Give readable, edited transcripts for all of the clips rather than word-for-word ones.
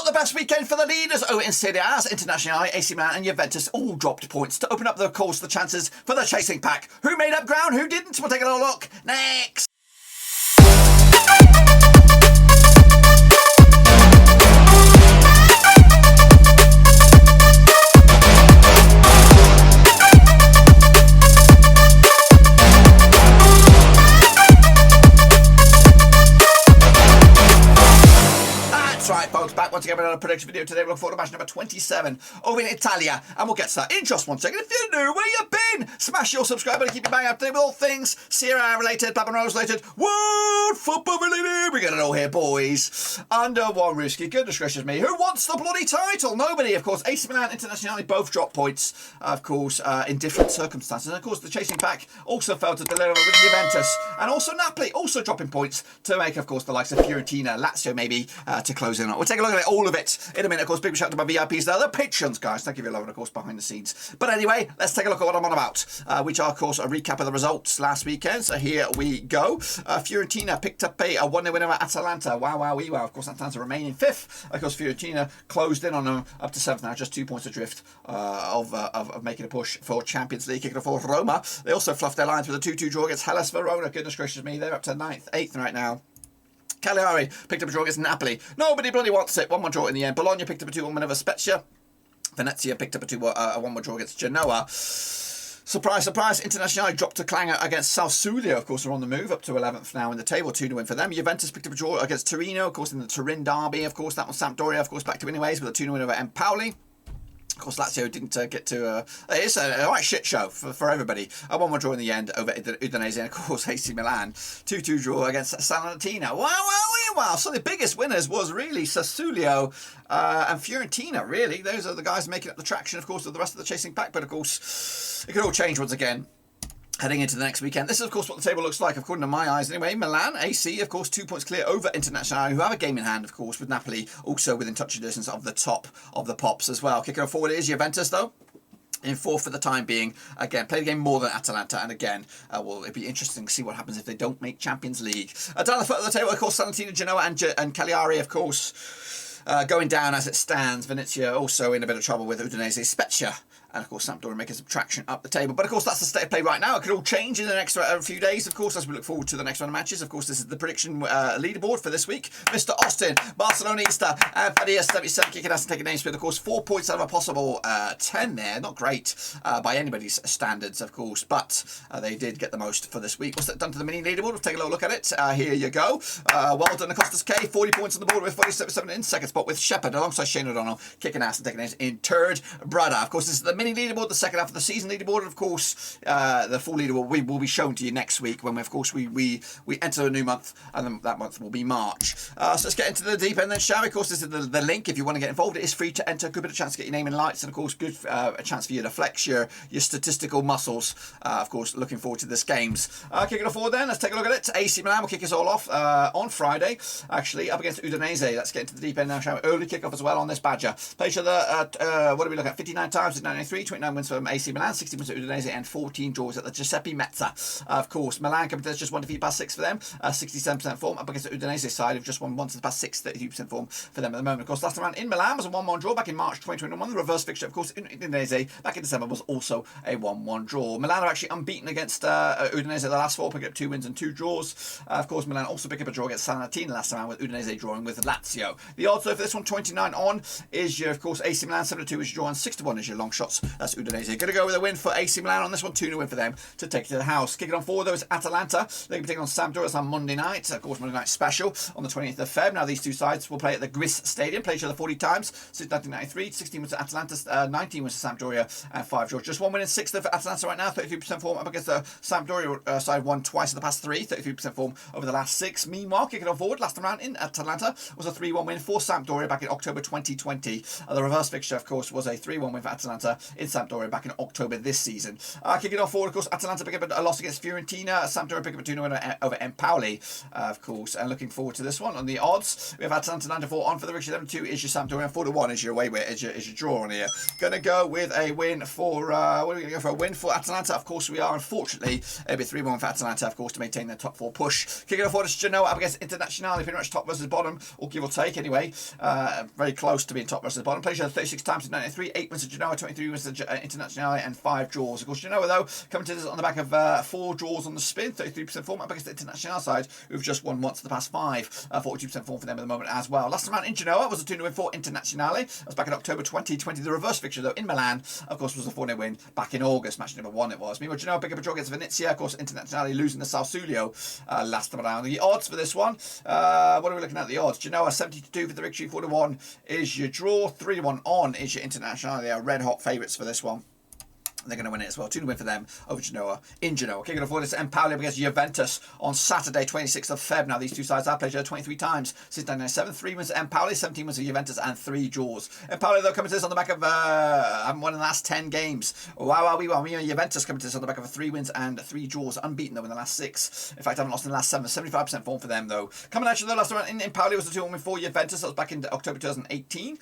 the best weekend for the leaders over in Serie A. Internazionale, AC Milan and Juventus all dropped points to open up the course the chances for the chasing pack. Who made up ground, who didn't? We'll take a little look next. Right, folks, back once again with another prediction video. Today we look forward to match number 27 over in Italia, and we'll get to that in just 1 second. If you're new, where you been? Smash your subscribe button, keep your bang up to date with all things Serie A related, Black and Rose related, world football related. We got it all here, boys. Under one Ruski, goodness gracious me, who wants the bloody title? Nobody, of course. AC Milan, Internazionale both dropped points, of course, in different circumstances. And of course, the chasing pack also failed to deliver with Juventus, and also Napoli also dropping points to make, of course, the likes of Fiorentina, Lazio maybe to close in on. We'll take a look at it, all of it in a minute. Of course, big shout out to my VIPs there, the patrons, guys. Thank you for your love, and of course, behind the scenes. But anyway, let's take a look at what I'm on about, which are, of course, a recap of the results last weekend. So here we go. Fiorentina picked up a 1-0 win over Atalanta. Wow. Of course, Atalanta remaining 5th. Of course, Fiorentina closed in on them up to 7th now, just 2 points adrift of making a push for Champions League. Kicking off for Roma. They also fluffed their lines with a 2-2 draw against Hellas Verona. Goodness gracious me, they're up to 9th, 8th right now. Cagliari picked up a draw against Napoli. Nobody bloody wants it. 1-1 draw in the end. Bologna picked up a 2-1 win over Spezia. Venezia picked up a 1-1 draw against Genoa. Surprise, surprise. Internazionale dropped a clanger against Sassuolo. Of course, they're on the move up to 11th now in the table. 2-0 win for them. Juventus picked up a draw against Torino. Of course, in the Turin derby. Of course, that was Sampdoria. Of course, back to winning ways with a 2-0 win over Empoli. Of course, Lazio didn't get to... it's a right shit show for everybody. A 1-1 draw in the end over Udinese. And, of course, AC Milan. 2-2 draw against Salernitana. Wow. So the biggest winners was really Sassuolo and Fiorentina, really. Those are the guys making up the traction, of course, of the rest of the chasing pack. But, of course, it could all change once again heading into the next weekend. This is, of course, what the table looks like, according to my eyes anyway. Milan, AC, of course, 2 points clear over Internazionale, who have a game in hand, of course, with Napoli also within touching distance of the top of the pops as well. Kicking forward is Juventus, though, in 4th for the time being. Again, play the game more than Atalanta, and again, it'll be interesting to see what happens if they don't make Champions League. Down the foot of the table, of course, Salernitana, Genoa and Cagliari, of course, going down as it stands. Venezia also in a bit of trouble with Udinese, Spezia. And, of course, Sampdoria making some traction up the table. But, of course, that's the state of play right now. It could all change in the next few days, of course, as we look forward to the next round of matches. Of course, this is the prediction leaderboard for this week. Mr. Austin, Barcelonista, and Fadias77 kicking us and taking names with, of course, 4 points out of a possible 10 there. Not great by anybody's standards, of course, but they did get the most for this week. What's that done to the mini leaderboard? We'll take a little look at it. Here you go. Well done, Acostas K. 40 points on the board with 47 in second spot with Shepard alongside Shane O'Donnell kicking ass and taking names in third. Brother, of course, this is the mini leaderboard, the second half of the season leaderboard, and of course the full leaderboard will be shown to you next week when we enter a new month, and then that month will be March. So let's get into the deep end then, shall we? Of course, this is the link if you want to get involved. It is free to enter. Good bit of chance to get your name in lights, and of course good a chance for you to flex your statistical muscles. Of course, looking forward to this games. Kicking off forward then, let's take a look at it. AC Milan will kick us all off on Friday, actually, up against Udinese. Let's get into the deep end now, shall we? Early kick-off as well on this badger. Play each other what do we look at? 59 times at 93, 29 wins from AC Milan, 60 wins at Udinese, and 14 draws at the Giuseppe Meazza. Of course, Milan compares just 1 defeat past 6 for them, 67% form, up against the Udinese side of just won once in the past 6, 32% form for them at the moment. Of course, last time in Milan was a 1-1 draw back in March 2021. The reverse fixture, of course, in Udinese back in December was also a 1-1 draw. Milan are actually unbeaten against Udinese the last 4, picking up 2 wins and 2 draws. Of course, Milan also picked up a draw against Salernitana last time, with Udinese drawing with Lazio. The odds though for this one, 29 on, is your, of course, AC Milan, 7-2 is your draw, and 6-1 is your long shots. That's Udinese. Going to go with a win for AC Milan on this one, 2-0 win for them to take it to the house. Kicking on forward though is Atalanta. They're going to be taking on Sampdoria on Monday night. Of course, Monday night special on the 20th of Feb. Now these two sides will play at the Gris Stadium, play each other 40 times since 1993. 16 wins to Atalanta, 19 wins to Sampdoria, and 5 draws. Just 1 win in 6 for Atalanta right now, 33% form up against the Sampdoria side, won twice in the past 3, 33% form over the last 6. Meanwhile, kicking on forward, last time round in Atalanta was a 3-1 win for Sampdoria back in October 2020. The reverse fixture, of course, was a 3-1 win for Atalanta in Sampdoria back in October this season. Kicking off forward, of course, Atalanta pick up a loss against Fiorentina. Sampdoria pick up a 2-0 win over Empoli, of course. And looking forward to this one. On the odds, we have Atalanta 9-4 on for the victory. 7-2 is your Sampdoria. 4-1 is your away win, is your draw on here. Gonna go with a win for what are we gonna go for? A win for Atalanta. Of course, we are. Unfortunately, it'll be 3-1 for Atalanta, of course, to maintain their top 4 push. Kicking off forward, it's Genoa up against Internazionale. Pretty much top versus bottom, or give or take anyway. Very close to being top versus bottom. Played 36 times in 93, 8 wins to Genoa, 23 wins to Internazionale, and 5 draws. Of course, Genoa though coming to this on the back of 4 draws on the spin, 33% form up against the Internazionale side, who've just won once in the past 5, 42% form for them at the moment as well. Last round in Genoa was a 2-0 win for Internazionale. That was back in October 2020. The reverse fixture though in Milan, of course, was a 4-0 win back in August. Match number 1 it was. Meanwhile, Genoa pick up a draw against Venezia. Of course, Internazionale losing the Sassuolo last time around. The odds for this one, what are we looking at? The odds. Genoa 70-2 for the victory. 4-1 is your draw. 3-1 on is your Internazionale. They are red hot favourites for this one. They're going to win it as well. 2-0 win for them over Genoa in Genoa. Kicking off forward is Empoli up against Juventus on Saturday, 26th of Feb. Now, these two sides have played each other 23 times since 1997. 3 wins to Empoli, 17 wins to Juventus, and 3 draws. Empoli, though, coming to this on the back of haven't won in the last 10 games. Wow. Juventus coming to this on the back of 3 wins and 3 draws. Unbeaten, though, in the last 6. In fact, haven't lost in the last 7. 75% form for them, though. Coming at you, though, last round in Empoli was the 2-1 win for Juventus. That was back in October 2018.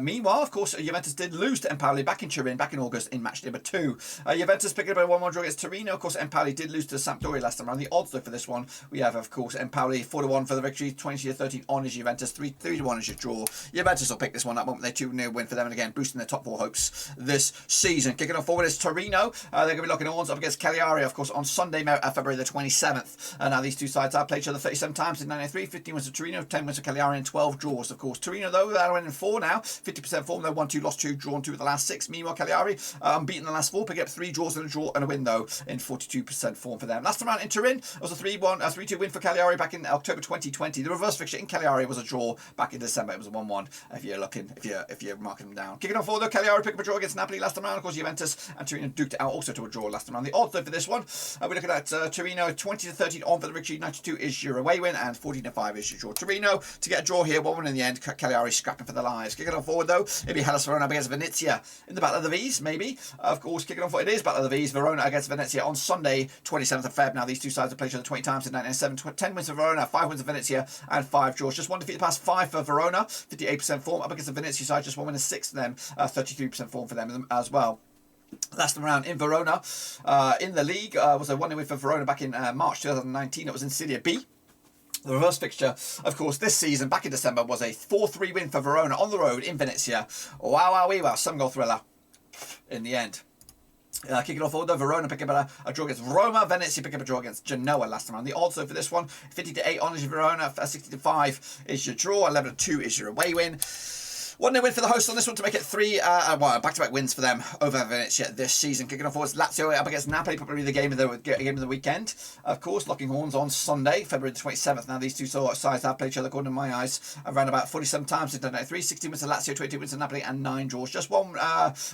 Meanwhile, of course, Juventus did lose to Empoli back in Turin, back in August in match number 2. Juventus picking up a 1-1 draw against Torino. Of course, Empoli did lose to Sampdoria last time around. The odds, though, for this one, we have, of course, Empoli 4-1 for the victory, 20-13 on is Juventus, 3-1 is your draw. Juventus will pick this one up, won't they? 2-0 win for them, and again, boosting their top 4 hopes this season. Kicking off forward is Torino. They're going to be locking horns up against Cagliari, of course, on Sunday, February the 27th. Now, these two sides have played each other 37 times in 93, 15 wins to Torino, 10 wins to Cagliari, and 12 draws, of course. Torino, though, they're winning 4 now, 50% form. They're 1-2, lost 2, drawn 2 of the last 6. Meanwhile, Cagliari, unbeaten the last 4, picking up 3 draws and a draw and a win, though, in 42% form for them. Last time around in Turin, it was a 3-2 win for Cagliari back in October 2020. The reverse fixture in Cagliari was a draw back in December. It was a 1-1 if you're marking them down. Kicking off forward, though, Cagliari picked up a draw against Napoli last time around. Of course, Juventus and Torino duked it out also to a draw last time around. The odds, though, for this one, we're looking at Torino 20-13 on for the victory. 92 is your away win, and 14-5 is your draw. Torino to get a draw here, 1-1 in the end. Cagliari scrapping for their lives. Kicking off forward, though, it'll be Hellas Verona against Venezia in the Battle of the V's, maybe. Of course, kicking off forward, it is Battle of the V's. Verona against Venezia on Sunday, 27th of Feb. Now, these two sides have played each other 20 times in 1997. 10 wins for Verona, 5 wins for Venezia, and 5 draws. Just 1 defeat the past 5 for Verona, 58% form. Up against the Venezia side, just 1 win and 6 for them, 33% form for them as well. Last time around in Verona, in the league, was a 1-0 win for Verona back in March 2019. It was in Serie B. The reverse fixture, of course, this season, back in December, was a 4-3 win for Verona on the road in Venezia. Wow. Some goal thriller in the end. Kicking off order, Verona pick up a draw against Roma. Venezia pick up a draw against Genoa last time around. The odds, though, for this one, 50-8 on is your Verona, 60-5 is your draw, 11-2 is your away win. 1-0 win for the hosts on this one to make it 3 back-to-back wins for them over Venezia this season. Kicking off forwards, Lazio up against Napoli, probably the game of the weekend. Of course, locking horns on Sunday, February the 27th. Now, these two sides have played each other, according to my eyes, around about 47 times since 1993. 16 wins to Lazio, 22 wins to Napoli, and 9 draws. Just 1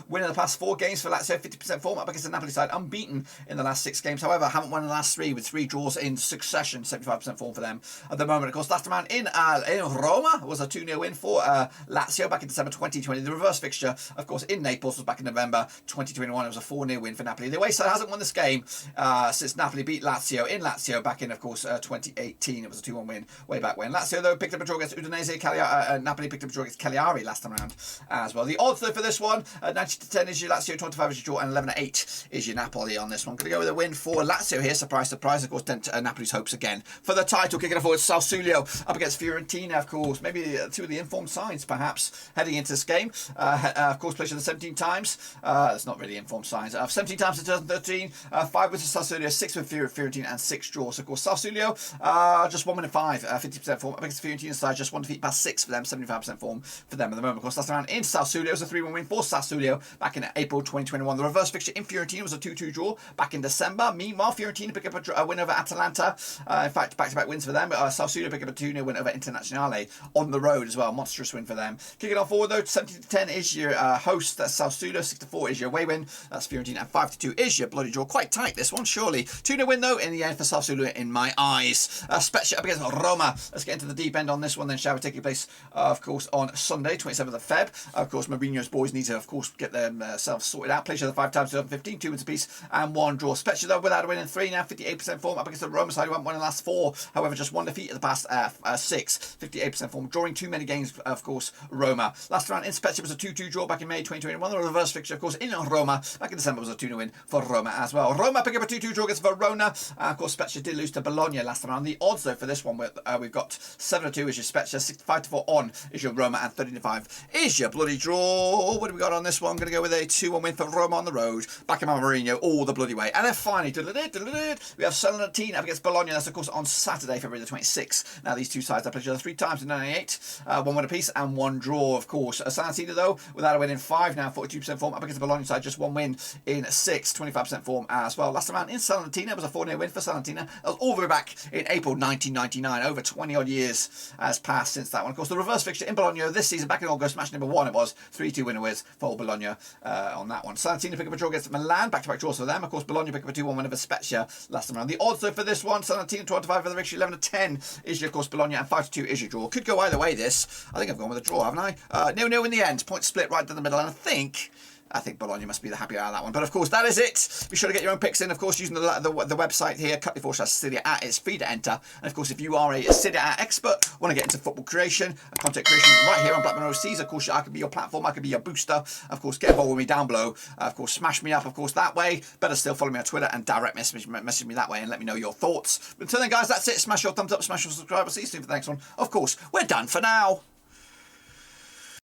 win in the past 4 games for Lazio, 50% form up against the Napoli side, unbeaten in the last 6 games. However, haven't won in the last 3 with 3 draws in succession, 75% form for them at the moment. Of course, last time in Roma was a 2-0 win for Lazio back in December 2020. The reverse fixture, of course, in Naples was back in November 2021. It was a 4-0 win for Napoli. The away side hasn't won this game since Napoli beat Lazio in Lazio back in, of course, 2018. It was a 2-1 win way back when. Lazio, though, picked up a draw against Udinese. Napoli picked up a draw against Cagliari last time around as well. The odds, though, for this one, 90-10 is your Lazio, 25 is your draw, and 11-8 is your Napoli on this one. Going to go with a win for Lazio here. Surprise, surprise. Of course, dent Napoli's hopes again for the title. Kicking it forward, Sassuolo up against Fiorentina, of course. Maybe 2 of the informed sides, perhaps, heading into this game. Of course, played 17 times. That's not really informed signs. 17 times in 2013. 5 wins for Sassuolo, 6 with Fiorentina, and 6 draws. Of course, Sassuolo, just 1 win and 5, 50% form. Up against the Fiorentina side, just 1 defeat past 6 for them, 75% form for them at the moment. Of course, last round in Sassuolo, it was a 3-1 win for Sassuolo back in April 2021. The reverse fixture in Fiorentina was a 2-2 draw back in December. Meanwhile, Fiorentina picked up a win over Atalanta. In fact, back-to-back wins for them. But Sassuolo picked up a 2-0 win over Internazionale on the road as well. Monstrous win for them. Kicking Kicking on forward though, 70-10 is your host. That's Sassuolo. 6-4 is your away win. That's Fiorentina. And 5-2 is your bloody draw. Quite tight this one, surely. 2-0 win though in the end for Sassuolo in my eyes. Spezia up against Roma. Let's get into the deep end on this one then, shall we? Taking place, of course, on Sunday, 27th of Feb. Of course, Mourinho's boys need to, of course, get themselves sorted out. Play each other 5 times, 2015, 2 wins apiece, and 1 draw. Spezia, though, without a win in 3 now, 58% form up against the Roma side, who haven't won in the last 4. However, just 1 defeat in the past 6. 58% form, drawing too many games, of course, Roma. Last round in Spezia was a 2-2 draw back in May 2021. The reverse fixture, of course, in Roma back in December was a 2-0 win for Roma as well. Roma pick up a 2-2 draw against Verona. Of course, Spezia did lose to Bologna last round. The odds, though, for this one, we've got 7-2 is your Spezia, 65-4 on is your Roma, and 13-5 is your bloody draw. What do we got on this one? I'm going to go with a 2-1 win for Roma on the road. Back in Mourinho all the bloody way. And then finally, we have Salernitana up against Bologna. That's, of course, on Saturday, February the 26th. Now, these two sides have played each other 3 times in 98. 1 win apiece and 1 draw, of course. Salernitana, though, without a win in 5 now, 42% form. Up against the Bologna side, just 1 win in 6, 25% form as well. Last round in Salernitana was a 4-0 win for Salernitana. That was all the way back in April 1999. Over 20-odd years has passed since that one. Of course, the reverse fixture in Bologna this season, back in August, match number 1 it was. 3-2 winner with for Bologna on that one. Salernitana pick up a draw against Milan. Back-to-back draws for them. Of course, Bologna pick up a 2-1 win over Spezia last time around. The odds, though, for this one, Salernitana 25 for the victory, 11-10 is your, of course, Bologna, and 5-2 is your draw. Could go either way, this. I think I've gone with a draw, haven't I? 0-0 in the end. Point split right down the middle, and I think Bologna must be the happier out of that one. But of course, that is it. Be sure to get your own picks in, of course, using the website here, cut./Serie A. It's free to enter. And of course, if you are a Serie A expert, want to get into football creation and content creation right here on Blackburn OCs, of course, I could be your platform, I could be your booster. Of course, get involved with me down below. Of course, smash me up, of course, that way. Better still, follow me on Twitter and direct message me that way and let me know your thoughts. But until then, guys, that's it. Smash your thumbs up, smash your subscribe. I'll see you soon for the next one. Of course, we're done for now.